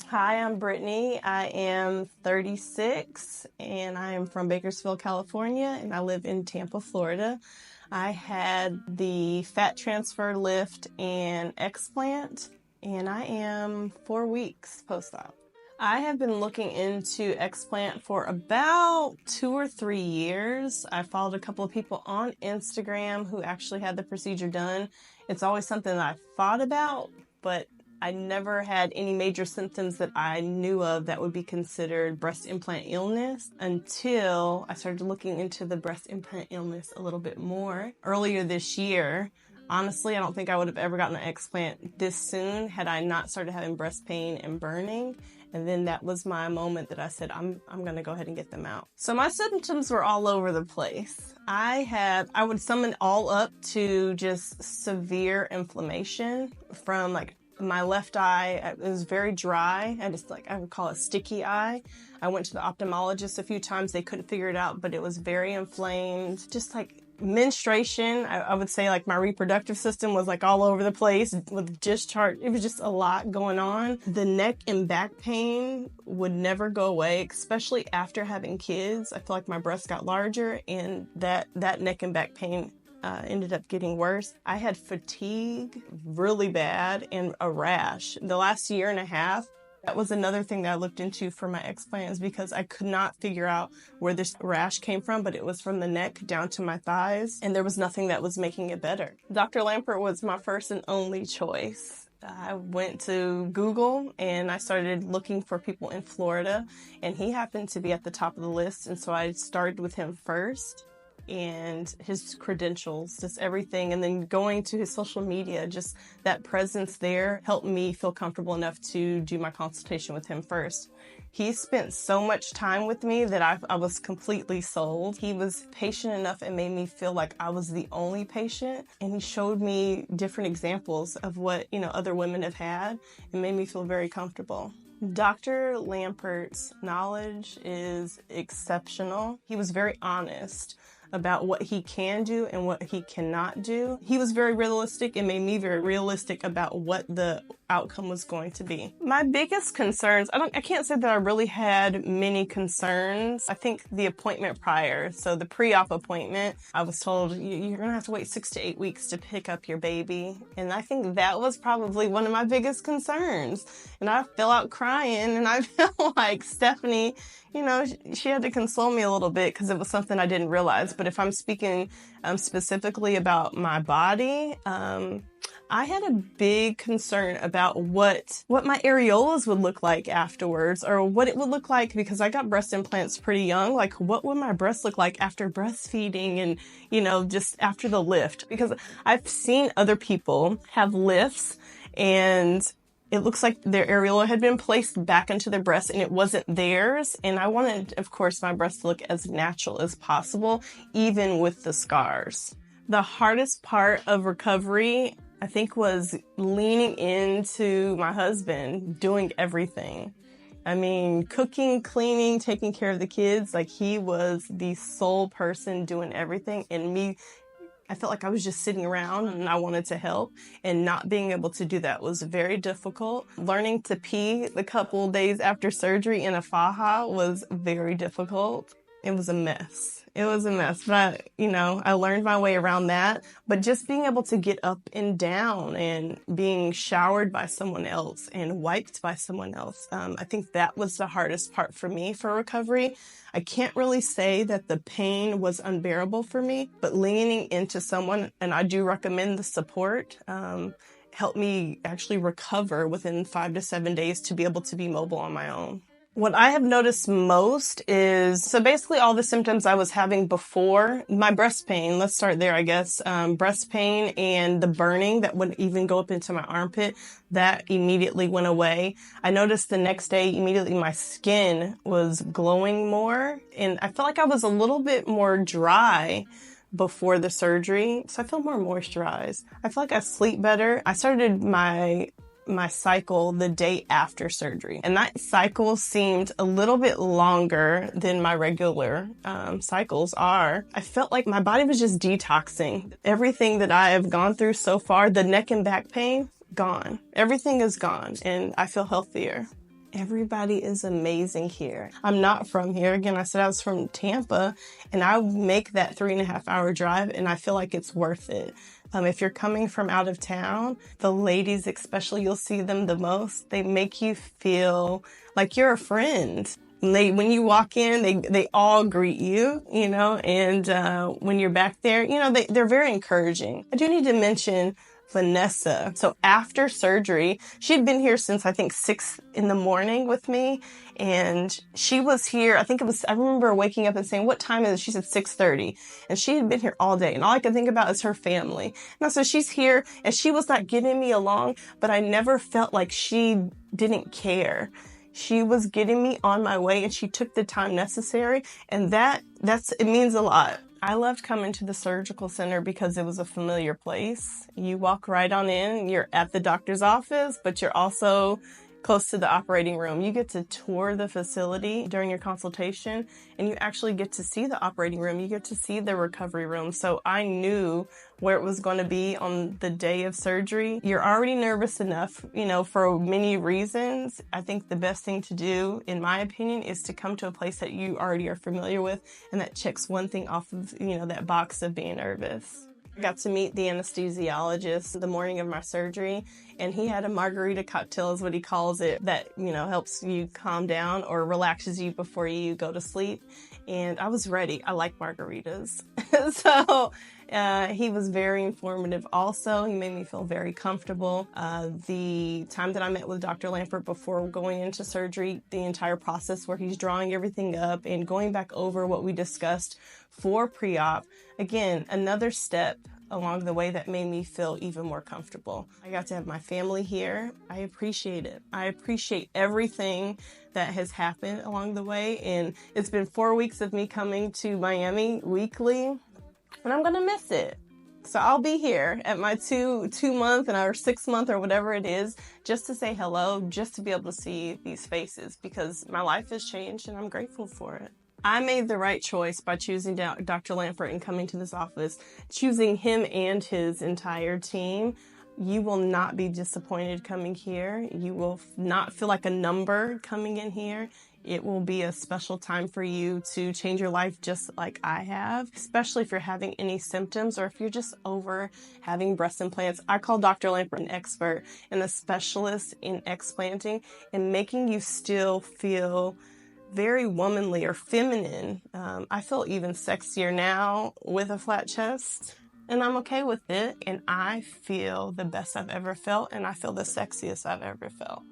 Hi, I'm Brittany. I am 36 and I am from Bakersfield, California, and I live in Tampa, Florida. I had the fat transfer lift and Explant, and I am 4 weeks post-op. I have been looking into Explant for about 2 or 3 years. I followed a couple of people on Instagram who actually had the procedure done. It's always something that I thought about, but I never had any major symptoms that I knew of that would be considered breast implant illness until I started looking into the breast implant illness a little bit more earlier this year. Honestly, I don't think I would have ever gotten an explant this soon had I not started having breast pain and burning. And then that was my moment that I said, I'm going to go ahead and get them out. So my symptoms were all over the place. I would sum it all up to just severe inflammation from my left eye. It was very dry. I would call it sticky eye. I went to the ophthalmologist a few times. They couldn't figure it out, but it was very inflamed. Just like menstruation, I would say like my reproductive system was like all over the place with discharge. It was just a lot going on. The neck and back pain would never go away, especially after having kids. I feel like my breasts got larger and that neck and back pain ended up getting worse. I had fatigue really bad and a rash. The last year and a half, that was another thing that I looked into for my explants because I could not figure out where this rash came from, but it was from the neck down to my thighs, and there was nothing that was making it better. Dr. Lampert was my first and only choice. I went to Google and I started looking for people in Florida, and he happened to be at the top of the list, and so I started with him first. And his credentials, just everything. And then going to his social media, just that presence there helped me feel comfortable enough to do my consultation with him first. He spent so much time with me that I was completely sold. He was patient enough and made me feel like I was the only patient. And he showed me different examples of what, other women have had and made me feel very comfortable. Dr. Lampert's knowledge is exceptional. He was very honest about what he can do and what he cannot do. He was very realistic and made me very realistic about what the outcome was going to be. My biggest concerns, I can't say that I really had many concerns. I think the appointment prior, so the pre-op appointment, I was told you're gonna have to wait 6 to 8 weeks to pick up your baby. And I think that was probably one of my biggest concerns. And I fell out crying, and I felt like Stephanie, she had to console me a little bit because it was something I didn't realize. But if I'm speaking specifically about my body, I had a big concern about what my areolas would look like afterwards, or what it would look like because I got breast implants pretty young. Like, what would my breasts look like after breastfeeding and, just after the lift? Because I've seen other people have lifts and it looks like their areola had been placed back into their breast and it wasn't theirs. And I wanted, of course, my breast to look as natural as possible, even with the scars. The hardest part of recovery, I think, was leaning into my husband, doing everything. I mean, cooking, cleaning, taking care of the kids. Like, he was the sole person doing everything. And me, I felt like I was just sitting around and I wanted to help, and not being able to do that was very difficult. Learning to pee the couple days after surgery in a faja was very difficult. It was a mess. But, I learned my way around that. But just being able to get up and down and being showered by someone else and wiped by someone else, I think that was the hardest part for me for recovery. I can't really say that the pain was unbearable for me, but leaning into someone, and I do recommend the support, helped me actually recover within 5 to 7 days to be able to be mobile on my own. What I have noticed most is, so basically all the symptoms I was having before, my breast pain, let's start there, I guess, breast pain and the burning that would even go up into my armpit, that immediately went away. I noticed the next day, immediately my skin was glowing more, and I felt like I was a little bit more dry before the surgery, so I feel more moisturized. I feel like I sleep better. I started my cycle the day after surgery, and that cycle seemed a little bit longer than my regular cycles are. I felt like my body was just detoxing. Everything that I have gone through so far, the neck and back pain, gone. Everything is gone, and I feel healthier. Everybody is amazing here. I'm not from here. Again, I said I was from Tampa, and I make that 3.5-hour drive, and I feel like it's worth it. If you're coming from out of town, the ladies especially, you'll see them the most. They make you feel like you're a friend. When you walk in, they all greet you, and when you're back there, they're very encouraging. I do need to mention Vanessa. So after surgery, she'd been here since I think 6 in the morning with me, and she was here. I remember waking up and saying, "What time is it?" She said 6:30, and she had been here all day, and all I could think about is her family. And so she's here, and she was not getting me along, but I never felt like she didn't care. She was getting me on my way, and she took the time necessary, and it means a lot. I loved coming to the surgical center because it was a familiar place. You walk right on in, you're at the doctor's office, but you're also close to the operating room. You get to tour the facility during your consultation, and you actually get to see the operating room. You get to see the recovery room. So I knew where it was going to be on the day of surgery. You're already nervous enough, for many reasons. I think the best thing to do, in my opinion, is to come to a place that you already are familiar with, and that checks one thing off of, that box of being nervous. I got to meet the anesthesiologist the morning of my surgery, and he had a margarita cocktail, is what he calls it, that, helps you calm down or relaxes you before you go to sleep. And I was ready. I like margaritas. So he was very informative also. He made me feel very comfortable. The time that I met with Dr. Lampert before going into surgery, the entire process where he's drawing everything up and going back over what we discussed for pre-op, again, another step along the way that made me feel even more comfortable. I got to have my family here. I appreciate it. I appreciate everything that has happened along the way. And it's been 4 weeks of me coming to Miami weekly, and I'm gonna miss it. So I'll be here at my 2-month or 6-month or whatever it is, just to say hello, just to be able to see these faces, because my life has changed and I'm grateful for it. I made the right choice by choosing Dr. Lampert and coming to this office, choosing him and his entire team. You will not be disappointed coming here. You will not feel like a number coming in here. It will be a special time for you to change your life just like I have, especially if you're having any symptoms or if you're just over having breast implants. I call Dr. Lampert an expert and a specialist in explanting and making you still feel very womanly or feminine. I feel even sexier now with a flat chest, and I'm okay with it. And I feel the best I've ever felt, and I feel the sexiest I've ever felt.